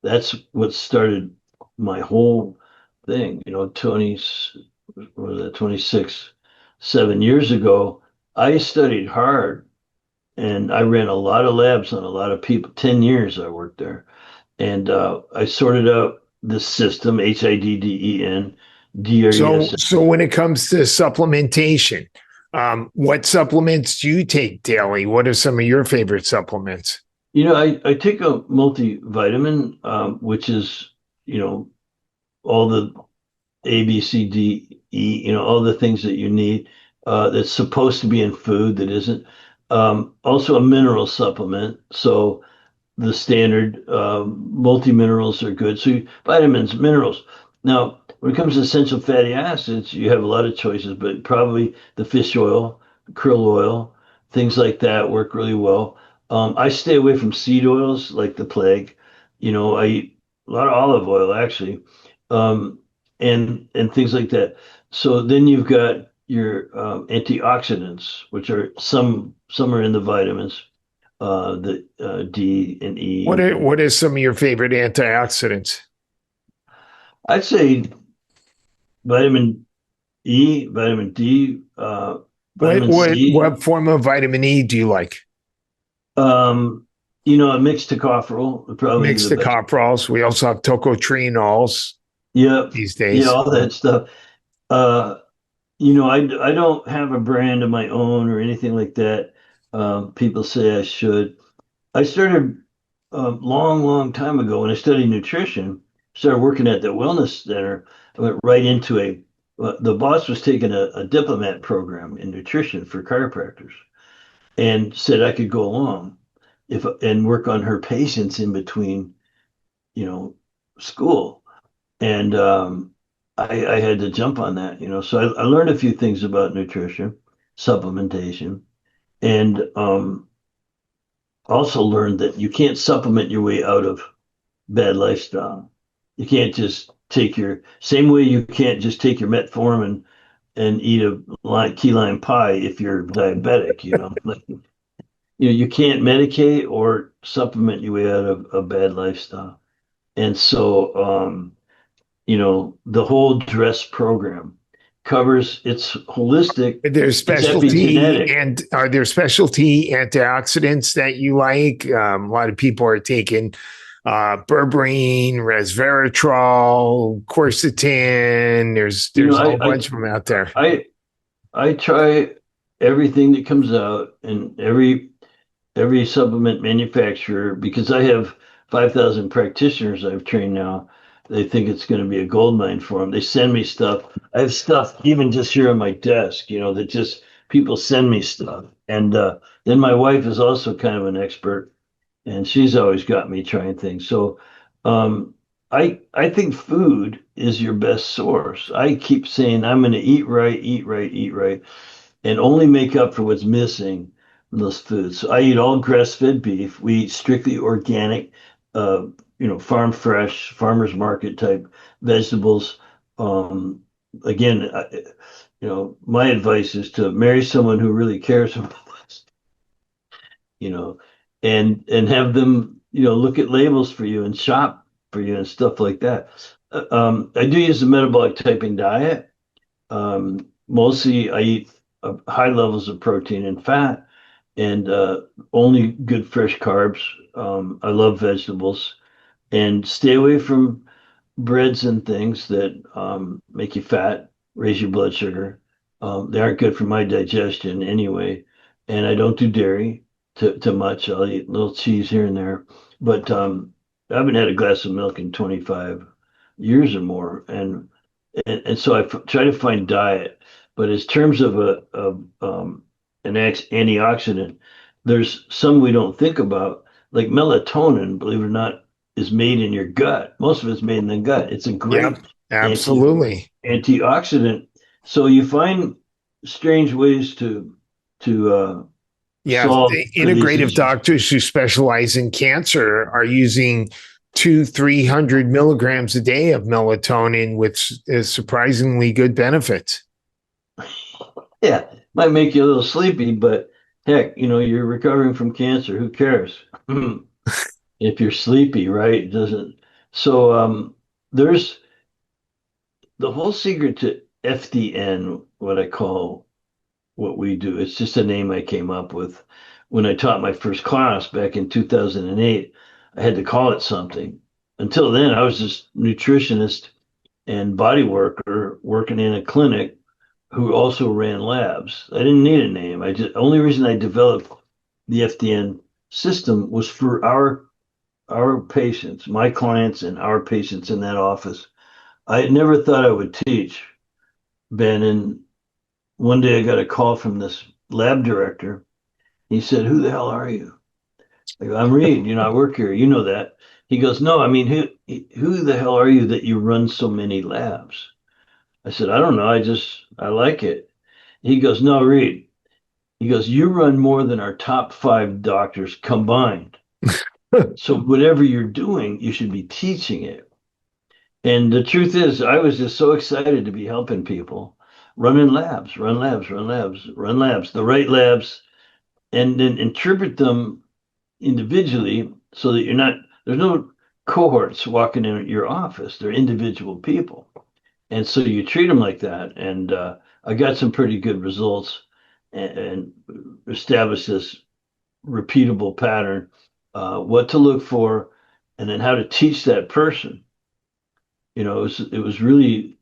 That's what started my whole thing, 20, what was that, 26, 7 years ago. I studied hard and I ran a lot of labs on a lot of people. 10 years I worked there. And I sorted out the system, HIDDEN, DRES. So when it comes to supplementation, what supplements do you take daily? What are some of your favorite supplements? I take a multivitamin, which is, all the A, B, C, D, E, all the things that you need, that's supposed to be in food that isn't. Also a mineral supplement. So the standard multi minerals are good. So vitamins, minerals. Now, when it comes to essential fatty acids, you have a lot of choices, but probably the fish oil, krill oil, things like that work really well. I stay away from seed oils like the plague. I eat a lot of olive oil actually, and things like that. So then you've got your antioxidants, which are some are in the vitamins, the D and What E. are what are some of your favorite antioxidants? I'd say vitamin E, vitamin D, What vitamin what C. what form of vitamin E do you like? Um, a mixed tocopherol would probably be Mixed the best. tocopherols. We also have tocotrienols Yep. these Yeah, days. all that stuff. Uh, I don't have a brand of my own or anything like that. People say I should. I started a long, long time ago when I studied nutrition, started working at the wellness center. I went right into the boss was taking a diplomat program in nutrition for chiropractors and said I could go along if and work on her patients in between, you know, school. And I had to jump on that. So I learned a few things about nutrition, supplementation, and also learned that you can't supplement your way out of bad lifestyle. You can't just take your same way you can't just take your metformin and eat a key lime pie if you're diabetic. You can't medicate or supplement your way out of a bad lifestyle. And so the whole DRESS program covers it's holistic, it's epigenetic. Are there specialty antioxidants that you like? A lot of people are taking berberine, resveratrol, quercetin. There's a whole bunch of them out there. I try everything that comes out and every supplement manufacturer because I have 5,000 practitioners I've trained now. They think it's going to be a gold mine for them. They send me stuff. I have stuff even just here on my desk, that just people send me stuff. And then my wife is also kind of an expert, and she's always got me trying things. So I think food is your best source. I keep saying I'm going to eat right, eat right, eat right, and only make up for what's missing in those foods. So I eat all grass-fed beef. We eat strictly organic, farm fresh, farmers market type vegetables. Um, again, my advice is to marry someone who really cares about this, you know, and have them, look at labels for you and shop for you and stuff like that. I do use the metabolic typing diet. Mostly I eat high levels of protein and fat and only good fresh carbs. I love vegetables and stay away from breads and things that make you fat, raise your blood sugar. They aren't good for my digestion anyway. And I don't do dairy too much. I'll eat a little cheese here and there. But I haven't had a glass of milk in 25 years or more. And so try to find diet. But in terms of an antioxidant, there's some we don't think about, like melatonin, believe it or not, is made in your gut. Most of it's made in the gut. It's a great Yep, absolutely. antioxidant. So you find strange ways to Yeah, solve the for these integrative issues. doctors who specialize in cancer are using 300 milligrams a day of melatonin, which is surprisingly good benefits. Yeah, might make you a little sleepy, but heck, you're recovering from cancer. Who cares? If you're sleepy, right? It doesn't. So there's the whole secret to FDN, what I call what we do. It's just a name I came up with when I taught my first class back in 2008. I had to call it something. Until then, I was just nutritionist and body worker working in a clinic who also ran labs. I didn't need a name. Only reason I developed the FDN system was for our patients, my clients and our patients in that office. I had never thought I would teach, Ben, and one day I got a call from this lab director. He said, "Who the hell are you?" I go, "I'm Reid. I work here. You know that." He goes, "No, I mean, who the hell are you that you run so many labs?" I said, "I don't know. I like it." He goes, "No, Reid." He goes, "You run more than our top 5 doctors combined. So whatever you're doing, you should be teaching it." And the truth is, I was just so excited to be helping people running labs, run labs, run labs, run labs, the right labs, and then interpret them individually so that there's no cohorts walking in your office. They're individual people. And so you treat them like that. And I got some pretty good results and established this repeatable pattern, what to look for, and then how to teach that person. It was really,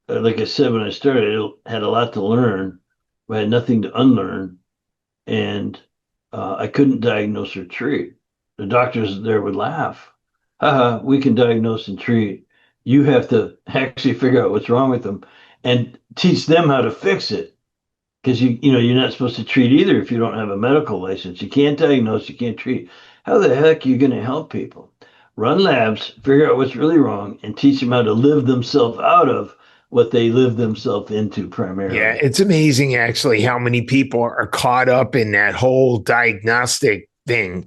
like I said, when I started, I had a lot to learn. I had nothing to unlearn. And I couldn't diagnose or treat. The doctors there would laugh. Haha, we can diagnose and treat. You have to actually figure out what's wrong with them and teach them how to fix it. Because you're not supposed to treat either if you don't have a medical license. You can't diagnose, you can't treat. How the heck are you going to help people? Run labs, figure out what's really wrong, and teach them how to live themselves out of what they live themselves into Yeah, primarily. it's amazing actually how many people are caught up in that whole diagnostic thing.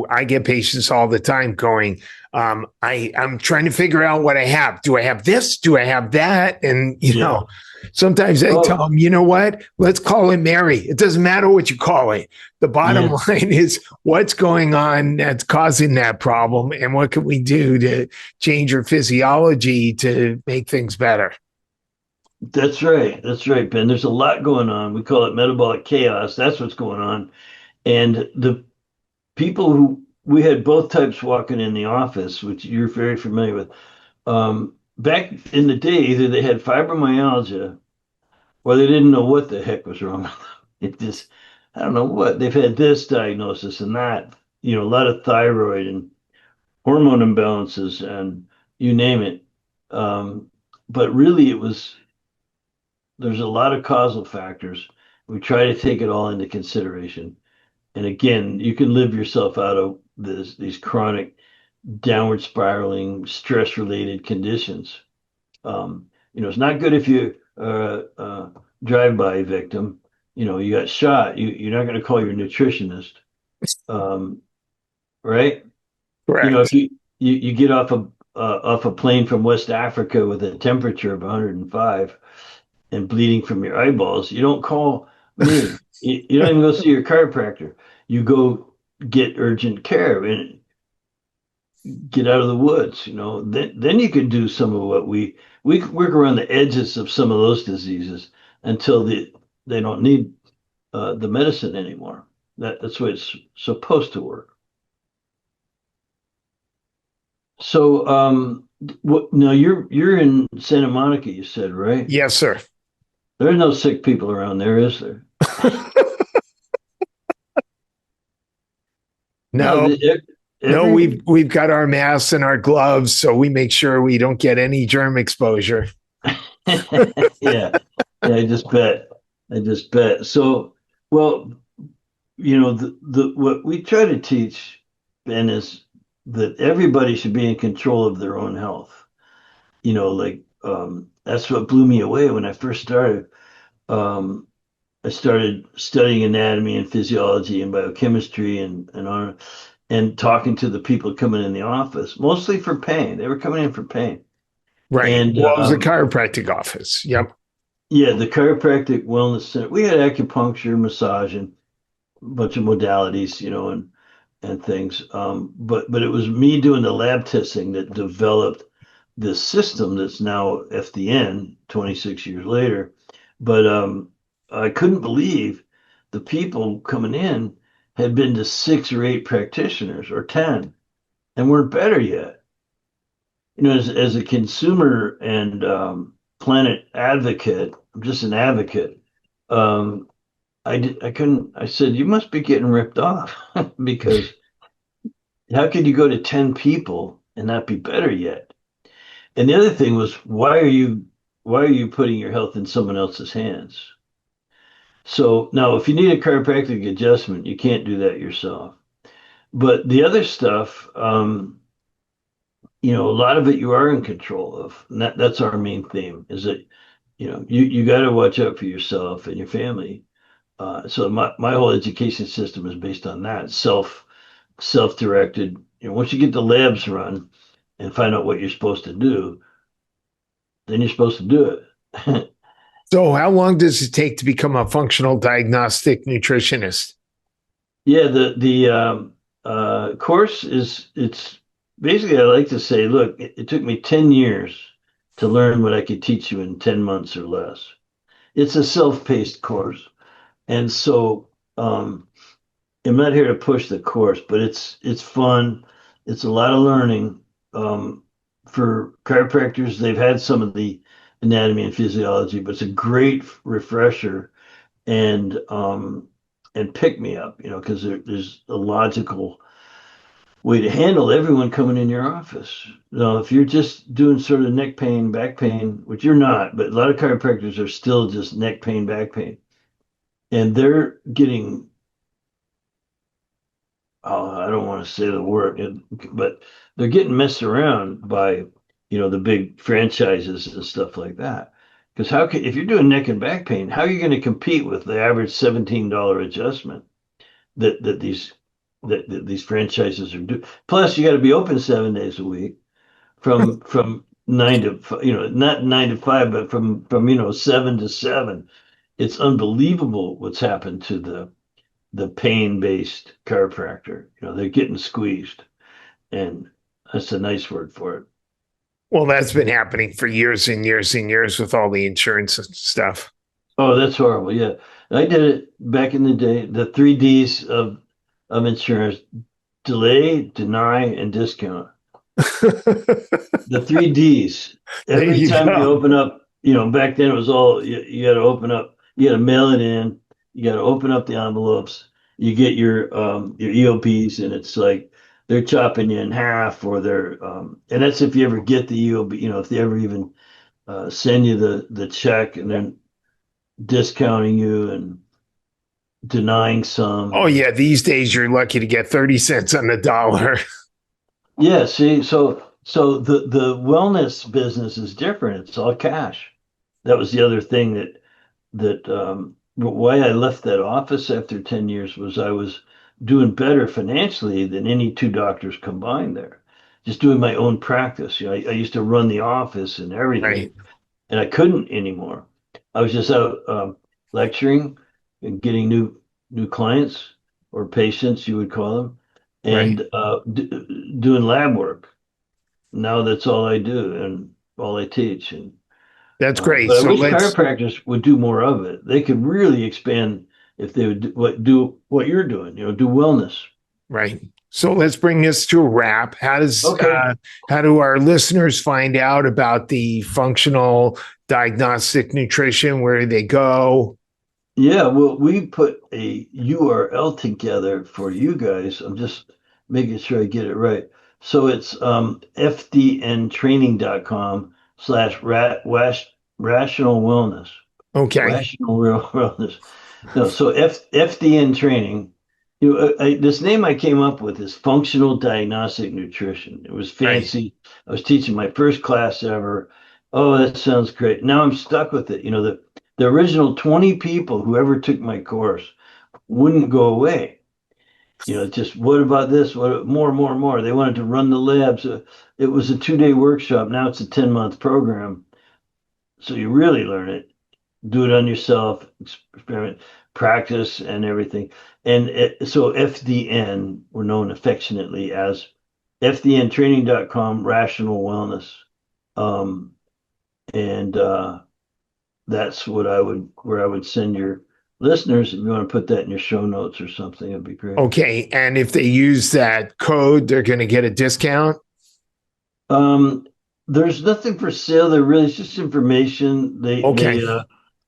I get patients all the time going, I'm trying to figure out what I have. Do I have this? Do I have that? And Yeah. sometimes I tell Oh, them, you know what? Let's call it Mary. It doesn't matter what you call it. The bottom yeah. line is what's going on that's causing that problem, and what can we do to change your physiology to make things better. That's right. That's right, Ben. There's a lot going on. We call it metabolic chaos. That's what's going on. And the people who we had both types walking in the office, which you're very familiar with. Back in the day, either they had fibromyalgia or they didn't know what the heck was wrong with them. It just, I don't know what. They've had this diagnosis and that, a lot of thyroid and hormone imbalances and you name it. Um, but really, there's a lot of causal factors. We try to take it all into consideration. And again, you can live yourself out of these chronic downward spiraling stress related conditions. It's not good if you drive-by victim. You got shot. You're not going to call your nutritionist, um, right? If Correct. you get off a plane from West Africa with a temperature of 105 and bleeding from your eyeballs, you don't call me. You don't even go see your chiropractor. You go get urgent care and get out of the woods. Then you can do some of what we work around the edges of some of those diseases until they don't need the medicine anymore. That's the way it's supposed to work. So, now you're in Santa Monica, you said, right? Yes, sir. There's no sick people around there, is there? No, No, no, we've every we've got our masks and our gloves, so we make sure we don't get any germ exposure. yeah, yeah. I just bet. So, well, the what we try to teach, Ben, is that everybody should be in control of their own health. Like that's what blew me away when I first started. Um, I started studying anatomy and physiology and biochemistry and talking to the people coming in the office, mostly for pain. They were coming in for pain. Right. And Well, it was a chiropractic office. Yep. yeah, the chiropractic wellness center. We had acupuncture, massage, and a bunch of modalities, and things. But it was me doing the lab testing that developed this system that's now FDN 26 years later. But I couldn't believe the people coming in had been to 6 or 8 practitioners or 10 and weren't better yet. as a consumer and planet advocate, I'm just an advocate. Um, I couldn't. I said you must be getting ripped off because how could you go to 10 people and not be better yet? And the other thing was, why are you putting your health in someone else's hands? So now, if you need a chiropractic adjustment, you can't do that yourself. But the other stuff, a lot of it you are in control of. And that's our main theme is that, you got to watch out for yourself and your family. So my whole education system is based on that self-directed. Once you get the labs run and find out what you're supposed to do, then you're supposed to do it. So how long does it take to become a functional diagnostic nutritionist? Yeah, the course it's basically I like to say, look, it took me 10 years to learn what I could teach you in 10 months or less. It's a self-paced course. And so I'm not here to push the course, but it's fun. It's a lot of learning. For chiropractors, they've had some of the anatomy and physiology, but it's a great refresher and pick me up, because there's a logical way to handle everyone coming in your office. Now, if you're just doing sort of neck pain, back pain, which you're not, but a lot of chiropractors are still just neck pain, back pain, and they're getting, I don't want to say the word, but they're getting messed around by, the big franchises and stuff like that. Because if you're doing neck and back pain, how are you going to compete with the average $17 adjustment that these franchises are doing? Plus, you got to be open 7 days a week from 9 to, not 9 to 5, but from 7 to 7. It's unbelievable what's happened to the pain-based chiropractor. They're getting squeezed, and that's a nice word for it. Well, that's been happening for years and years and years with all the insurance and stuff. Oh, that's horrible. Yeah, I did it back in the day. The 3 Ds of insurance: delay, deny, and discount. The 3 Ds. There Every you time you go. open up, back then it was all you got to open up. You got to mail it in. You got to open up the envelopes. You get your EOPs, and it's like they're chopping you in half, or and that's if you ever get the EOP. If they ever even send you the check, and then discounting you and denying some. Oh, yeah. These days, you're lucky to get 30 cents on the dollar. Yeah, see, so the wellness business is different. It's all cash. That was the other thing that why I left that office after 10 years was I was doing better financially than any two doctors combined there. Just doing my own practice. I used to run the office and everything, Right. and I couldn't anymore. I was just out lecturing and getting new clients or patients, you would call them, Right. and doing lab work. Now that's all I do and all I teach. And That's great. but I So wish let's, chiropractors would do more of it. They could really expand if they would do what you're doing. Do wellness. right. So let's bring this to a wrap. Okay. How do our listeners find out about the functional diagnostic nutrition? Where do they go? Yeah, well, we put a URL together for you guys. I'm just making sure I get it right. So it's fdntraining.com/rational wellness. Okay. Rational real wellness. No, so FDN training. This name I came up with is Functional Diagnostic Nutrition. It was Right. fancy. I was teaching my first class ever. Oh, that sounds great. Now I'm stuck with it. The original 20 people who ever took my course wouldn't go away. Just what about this? What more, more, more? They wanted to run the labs. It was a 2-day workshop. Now it's a 10-month program. So you really learn it. Do it on yourself, experiment, practice, and everything. And so FDN, we're known affectionately as fdntraining.com rational wellness. Um, and that's where I would send your listeners. If you want to put that in your show notes or something, it'd be great. Okay. And if they use that code, they're going to get a discount. Um, There's nothing for sale. There really is just information. Okay.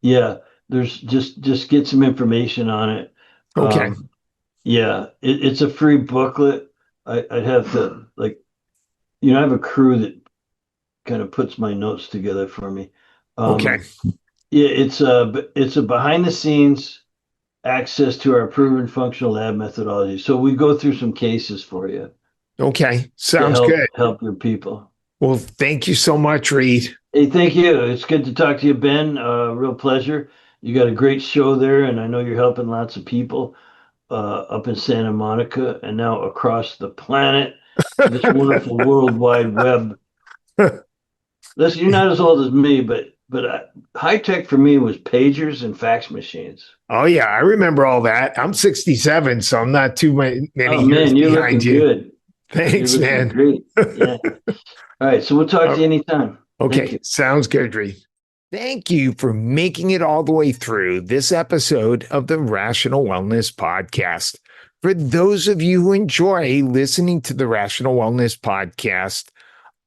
Yeah, there's just get some information on it. Okay. Yeah, it's a free booklet. I'd have to like, I have a crew that kind of puts my notes together for me. Okay. Yeah, it's a behind the scenes access to our proven functional lab methodology. So we go through some cases for you Okay. to Sounds help good. help your people. Well, thank you so much, Reid. Hey, thank you. It's good to talk to you, Ben. Real pleasure. You got a great show there, and I know you're helping lots of people up in Santa Monica and now across the planet, this wonderful World Wide Web. Listen, you're not as old as me, but high tech for me was pagers and fax machines. Oh, yeah. I remember all that. I'm 67, so I'm not too many Oh years man, you're behind looking you. good. You're Thanks, looking man. great. Yeah. All right, so we'll talk to you anytime. Thank Okay. you. Sounds good, Reid. Thank you for making it all the way through this episode of the Rational Wellness Podcast. For those of you who enjoy listening to the Rational Wellness Podcast,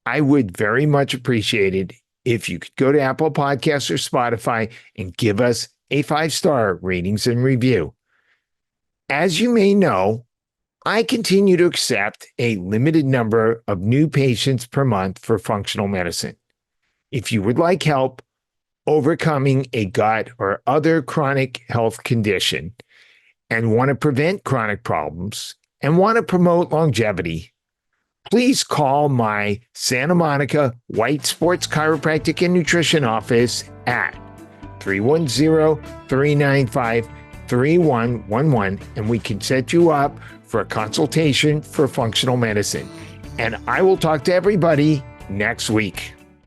I would very much appreciate it if you could go to Apple Podcasts or Spotify and give us a 5-star ratings and review. As you may know, I continue to accept a limited number of new patients per month for functional medicine. If you would like help overcoming a gut or other chronic health condition and want to prevent chronic problems and want to promote longevity, please call my Santa Monica Weitz Sports Chiropractic and Nutrition office at 310-395-3111, and we can set you up for a consultation for functional medicine. And I will talk to everybody next week.